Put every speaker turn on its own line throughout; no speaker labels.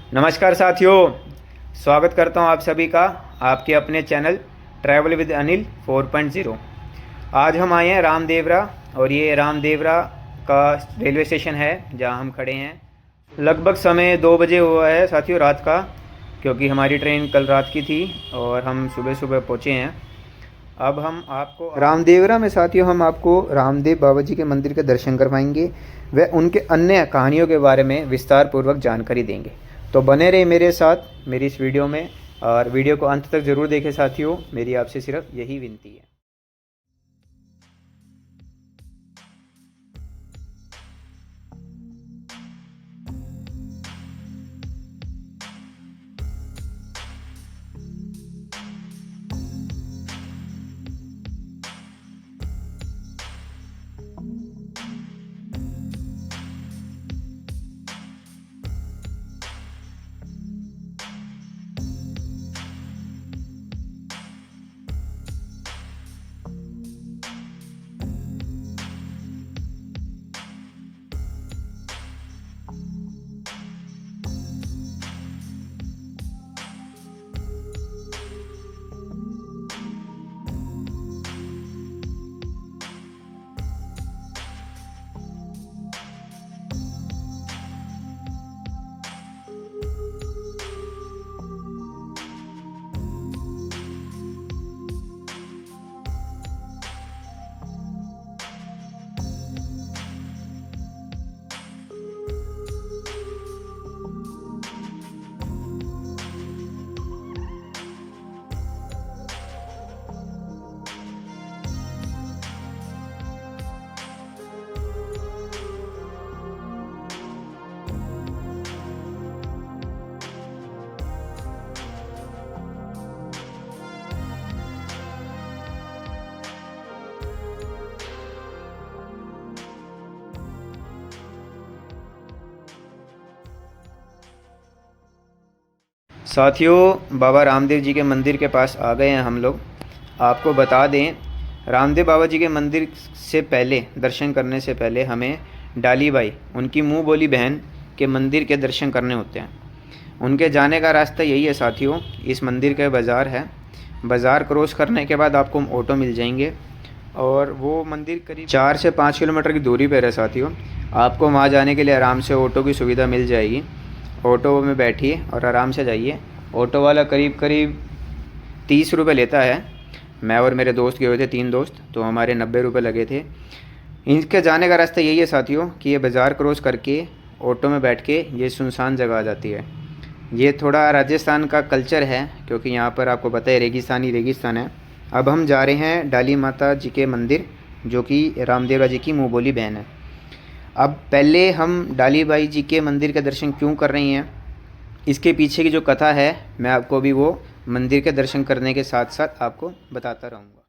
नमस्कार साथियों, स्वागत करता हूं आप सभी का आपके अपने चैनल ट्रैवल विद अनिल 4.0। आज हम आए हैं रामदेवरा और ये रामदेवरा का रेलवे स्टेशन है जहां हम खड़े हैं। लगभग समय 2 बजे हुआ है साथियों रात का, क्योंकि हमारी ट्रेन कल रात की थी और हम सुबह सुबह पहुँचे हैं। अब हम आपको रामदेवरा में साथियों हम आपको रामदेव बाबा जी के मंदिर के दर्शन करवाएंगे व उनके अन्य कहानियों के बारे में विस्तार पूर्वक जानकारी देंगे। तो बने रहे मेरे साथ मेरी इस वीडियो में और वीडियो को अंत तक ज़रूर देखें साथियों, मेरी आपसे सिर्फ यही विनती है। साथियों, बाबा रामदेव जी के मंदिर के पास आ गए हैं हम लोग। आपको बता दें, रामदेव बाबा जी के मंदिर से पहले दर्शन करने से पहले हमें डाली बाई उनकी मुँह बोली बहन के मंदिर के दर्शन करने होते हैं। उनके जाने का रास्ता यही है साथियों, इस मंदिर का बाज़ार है। बाज़ार क्रॉस करने के बाद आपको ऑटो मिल जाएंगे और वो मंदिर करीब 4 से 5 किलोमीटर की दूरी पर है साथियों। आपको वहाँ जाने के लिए आराम से ऑटो की सुविधा मिल जाएगी। ऑटो में बैठिए और आराम से जाइए। ऑटो वाला करीब 30 रुपये लेता है। मैं और मेरे दोस्त गए हुए थे, 3 दोस्त, तो हमारे 90 रुपये लगे थे। इनके जाने का रास्ता यही है साथियों कि ये बाज़ार क्रॉस करके ऑटो में बैठ के ये सुनसान जगह आ जाती है। ये थोड़ा राजस्थान का कल्चर है, क्योंकि यहाँ पर आपको पता है रेगिस्तान है। अब हम जा रहे हैं डाली माता जी के मंदिर, जो कि रामदेवरा जी की मुँह बोली बहन है। अब पहले हम डाली बाई जी के मंदिर के दर्शन क्यों कर रही हैं, इसके पीछे की जो कथा है मैं आपको भी वो मंदिर के दर्शन करने के साथ साथ आपको बताता रहूँगा।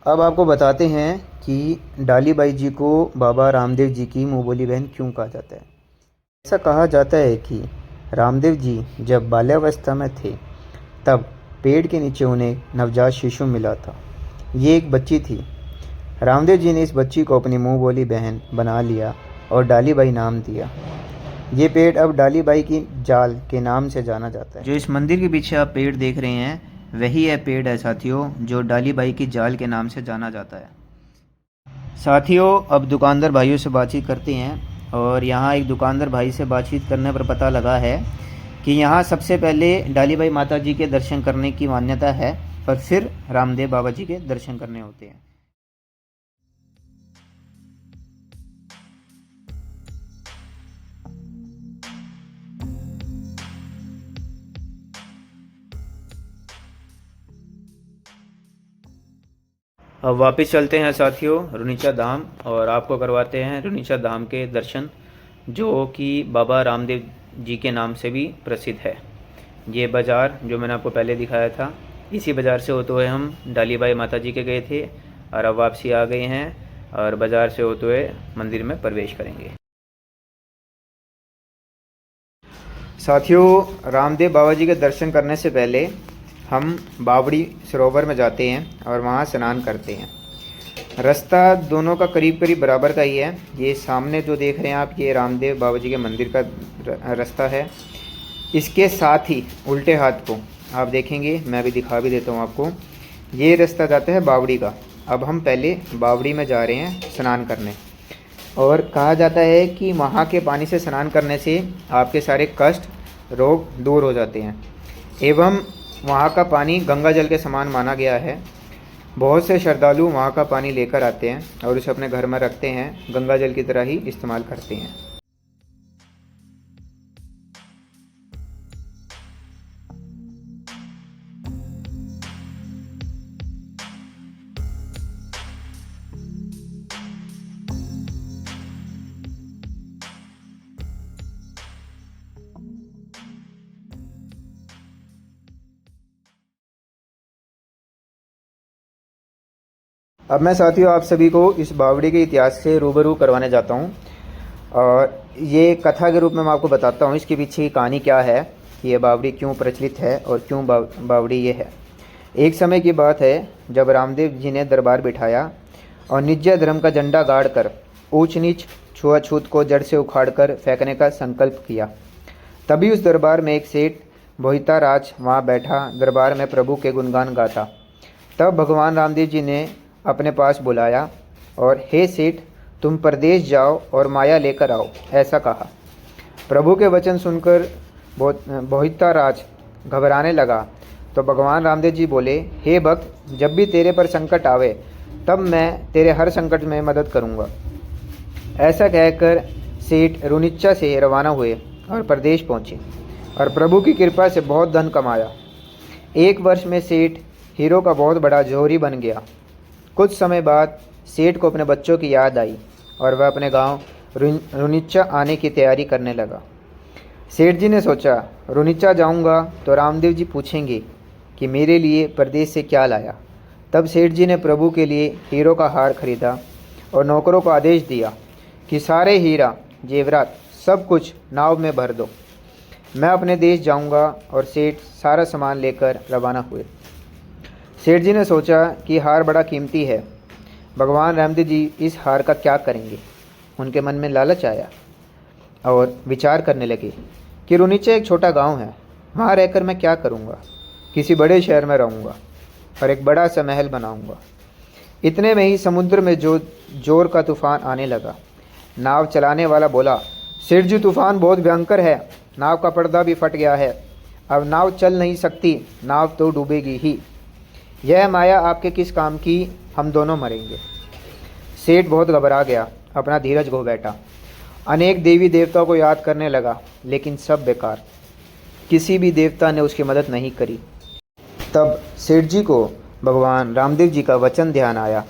अब आपको बताते हैं कि डाली बाई जी को बाबा रामदेव जी की मुँह बोली बहन क्यों कहा जाता है। ऐसा कहा जाता है कि रामदेव जी जब बाल्यावस्था में थे तब पेड़ के नीचे उन्हें नवजात शिशु मिला था। ये एक बच्ची थी। रामदेव जी ने इस बच्ची को अपनी मुँह बोली बहन बना लिया और डाली बाई नाम दिया। ये पेड़ अब डाली बाई की जाल के नाम से जाना जाता है। जो इस मंदिर के पीछे आप पेड़ देख रहे हैं वही है पेड़ है साथियों, जो डाली बाई की जाल के नाम से जाना जाता है। साथियों, अब दुकानदार भाइयों से बातचीत करते हैं और यहाँ एक दुकानदार भाई से बातचीत करने पर पता लगा है कि यहाँ सबसे पहले डाली बाई माता जी के दर्शन करने की मान्यता है और फिर रामदेव बाबा जी के दर्शन करने होते हैं। अब वापस चलते हैं साथियों रुनीचा धाम और आपको करवाते हैं रुनीचा धाम के दर्शन, जो कि बाबा रामदेव जी के नाम से भी प्रसिद्ध है। ये बाज़ार जो मैंने आपको पहले दिखाया था, इसी बाज़ार से होते हुए हम डाली बाई माता जी के गए थे और अब वापसी आ गए हैं और बाज़ार से होते हुए मंदिर में प्रवेश करेंगे। साथियों, रामदेव बाबा जी के दर्शन करने से पहले हम बावड़ी सरोवर में जाते हैं और वहाँ स्नान करते हैं। रास्ता दोनों का करीब करीब बराबर का ही है। ये सामने जो देख रहे हैं आप, ये रामदेव बाबा जी के मंदिर का रास्ता है। इसके साथ ही उल्टे हाथ को आप देखेंगे, मैं भी दिखा भी देता हूँ आपको, ये रास्ता जाता है बावड़ी का। अब हम पहले बावड़ी में जा रहे हैं स्नान करने, और कहा जाता है कि वहाँ के पानी से स्नान करने से आपके सारे कष्ट रोग दूर हो जाते हैं, एवं वहाँ का पानी गंगा जल के समान माना गया है। बहुत से श्रद्धालु वहाँ का पानी लेकर आते हैं और उसे अपने घर में रखते हैं, गंगा जल की तरह ही इस्तेमाल करते हैं। अब मैं साथियों आप सभी को इस बावड़ी के इतिहास से रूबरू करवाने जाता हूँ, और ये कथा के रूप में मैं आपको बताता हूँ इसके पीछे की कहानी क्या है, कि ये बावड़ी क्यों प्रचलित है और क्यों बावड़ी ये है। एक समय की बात है जब रामदेव जी ने दरबार बिठाया और नित्य धर्म का झंडा गाड़ कर ऊंच नीच छुआछूत को जड़ से उखाड़ कर फेंकने का संकल्प किया। तभी उस दरबार में एक सेठ बोहिता राज वहाँ बैठा दरबार में प्रभु के गुणगान गाता। तब भगवान रामदेव जी ने अपने पास बुलाया और हे सेठ, तुम परदेश जाओ और माया लेकर आओ, ऐसा कहा। प्रभु के वचन सुनकर बोहिता राज घबराने लगा, तो भगवान रामदेव जी बोले, हे भक्त, जब भी तेरे पर संकट आवे तब मैं तेरे हर संकट में मदद करूँगा। ऐसा कहकर सेठ रुनिच्चा से रवाना हुए और प्रदेश पहुँचे और प्रभु की कृपा से बहुत धन कमाया। एक वर्ष में सेठ हीरो का बहुत बड़ा जोहरी बन गया। कुछ समय बाद सेठ को अपने बच्चों की याद आई और वह अपने गांव रुनिच्चा आने की तैयारी करने लगा। सेठ जी ने सोचा, रुनिच्चा जाऊंगा तो रामदेव जी पूछेंगे कि मेरे लिए परदेश से क्या लाया। तब सेठ जी ने प्रभु के लिए हीरो का हार खरीदा और नौकरों को आदेश दिया कि सारे हीरा जेवरात सब कुछ नाव में भर दो, मैं अपने देश जाऊंगा। और सेठ सारा सामान लेकर रवाना हुए। सेठ जी ने सोचा कि हार बड़ा कीमती है, भगवान रामदेव जी इस हार का क्या करेंगे। उनके मन में लालच आया और विचार करने लगे कि रुनिच्चा एक छोटा गांव है, वहाँ रहकर मैं क्या करूँगा। किसी बड़े शहर में रहूँगा और एक बड़ा सा महल बनाऊँगा। इतने में ही समुद्र में जोर का तूफान आने लगा। नाव चलाने वाला बोला, सेठ जी, तूफान बहुत भयंकर है, नाव का पर्दा भी फट गया है, अब नाव चल नहीं सकती, नाव तो डूबेगी ही। यह माया आपके किस काम की, हम दोनों मरेंगे। सेठ बहुत घबरा गया, अपना धीरज खो बैठा। अनेक देवी देवताओं को याद करने लगा, लेकिन सब बेकार, किसी भी देवता ने उसकी मदद नहीं करी। तब सेठ जी को भगवान रामदेव जी का वचन ध्यान आया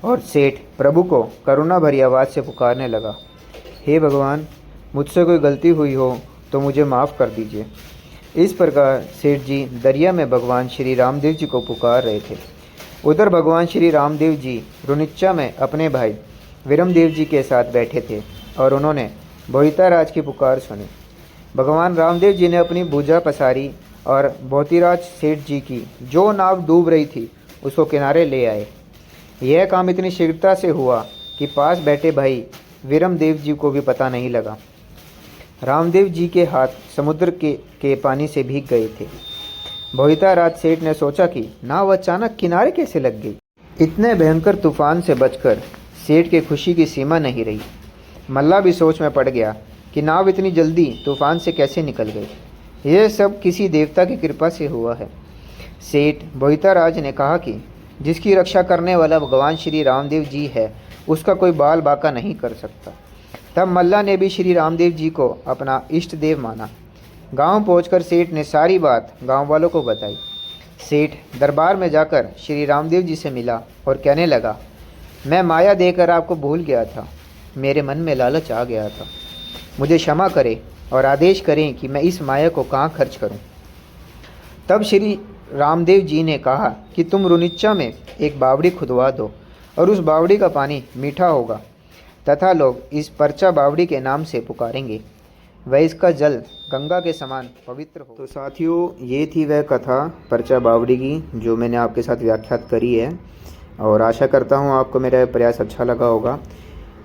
और सेठ प्रभु को करुणा भरी आवाज़ से पुकारने लगा, हे भगवान, मुझसे कोई गलती हुई हो तो मुझे माफ़ कर दीजिए। इस प्रकार सेठ जी दरिया में भगवान श्री रामदेव जी को पुकार रहे थे। उधर भगवान श्री रामदेव जी रुनिच्चा में अपने भाई विरमदेव जी के साथ बैठे थे और उन्होंने बोहिता राज की पुकार सुनी। भगवान रामदेव जी ने अपनी भुजा पसारी और बोहिताराज सेठ जी की जो नाव डूब रही थी उसको किनारे ले आए। यह काम इतनी शीघ्रता से हुआ कि पास बैठे भाई विरमदेव जी को भी पता नहीं लगा। रामदेव जी के हाथ समुद्र के पानी से भीग गए थे। बोहिताराज सेठ ने सोचा कि नाव अचानक किनारे कैसे लग गई। इतने भयंकर तूफान से बचकर सेठ की खुशी की सीमा नहीं रही। मल्ला भी सोच में पड़ गया कि नाव इतनी जल्दी तूफान से कैसे निकल गई। यह सब किसी देवता की कृपा से हुआ है। सेठ बोहिताराज ने कहा कि जिसकी रक्षा करने वाला भगवान श्री रामदेव जी है, उसका कोई बाल बाका नहीं कर सकता। तब मल्ला ने भी श्री रामदेव जी को अपना इष्ट देव माना। गांव पहुंचकर सेठ ने सारी बात गांव वालों को बताई। सेठ दरबार में जाकर श्री रामदेव जी से मिला और कहने लगा, मैं माया देकर आपको भूल गया था, मेरे मन में लालच आ गया था, मुझे क्षमा करें और आदेश करें कि मैं इस माया को कहाँ खर्च करूं। तब श्री रामदेव जी ने कहा कि तुम रुनिच्चा में एक बावड़ी खुदवा दो और उस बावड़ी का पानी मीठा होगा तथा लोग इस परचा बावड़ी के नाम से पुकारेंगे, वह इसका जल गंगा के समान पवित्र हो। तो साथियों, ये थी वह कथा परचा बावड़ी की जो मैंने आपके साथ व्याख्यात करी है। और आशा करता हूँ आपको मेरा प्रयास अच्छा लगा होगा।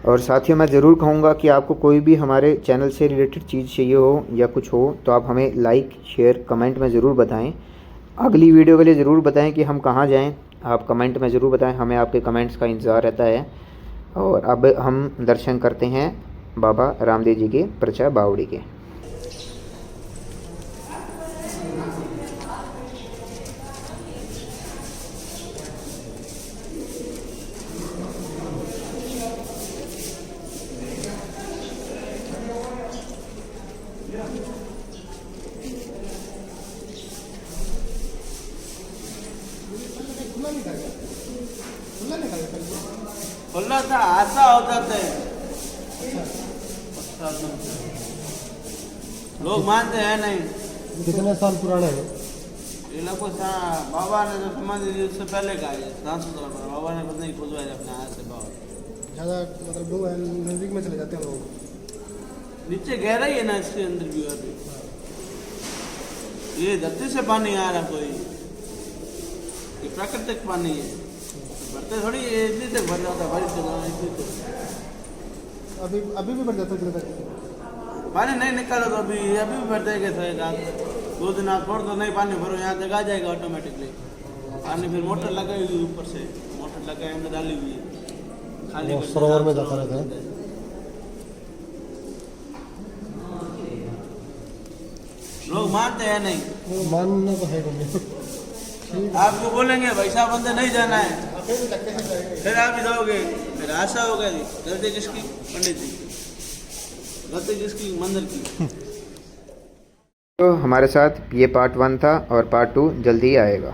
और साथियों मैं ज़रूर कहूँगा कि आपको कोई भी हमारे चैनल से रिलेटेड चीज़ चाहिए हो या कुछ हो तो आप हमें लाइक शेयर कमेंट में ज़रूर बताएं। अगली वीडियो के लिए ज़रूर बताएं कि हम कहाँ जाएं, आप कमेंट में ज़रूर बताएं, हमें आपके कमेंट्स का इंतज़ार रहता है। और अब हम दर्शन करते हैं बाबा रामदेव जी के प्रचा बावड़ी के।
खुला था ऐसा होता थे लोग मानते हैं नहीं।
कितने साल पुराना है?
ये लोग को बाबा ने जो समाधि दी उससे पहले का है। साफ सुथरा बाबा ने पता नहीं खुदवाया अपने हाथ से। बाबा
ज़्यादा मतलब लोग नज़दीक में चले जाते हैं लोग।
नीचे गहरा ही है ना इसके अंदर भी। अभी ये धरती से पानी आ रहा कोई, ये प्राकृतिक पानी है। भरते थोड़ी इतनी तक भर जाता है बारिश के दौरान। इतनी तक
अभी भी बढ़ जाता है तक
पानी नहीं निकालो तो अभी भी भर जाएगा। सही रात 2 दिन आप छोड़ दो नहीं पानी भरो, यहाँ तक आ जाएगा ऑटोमेटिकली पानी। फिर मोटर लगाई हुई ऊपर से, मोटर लगाए अंदर डाली हुई है, खाली
सरोवर में जाता रहता है।
लोग मानते हैं नहीं,
मानना तो है नहीं।
आपको बोलेंगे भाई साहब अंदर नहीं जाना है, फिर आप ही जाओगे। फिर आशा होगा जी गलती किसकी? पंडित जी की। गलती किसकी? मंदिर की।
तो हमारे साथ ये पार्ट 1 था और पार्ट 2 जल्दी ही आएगा।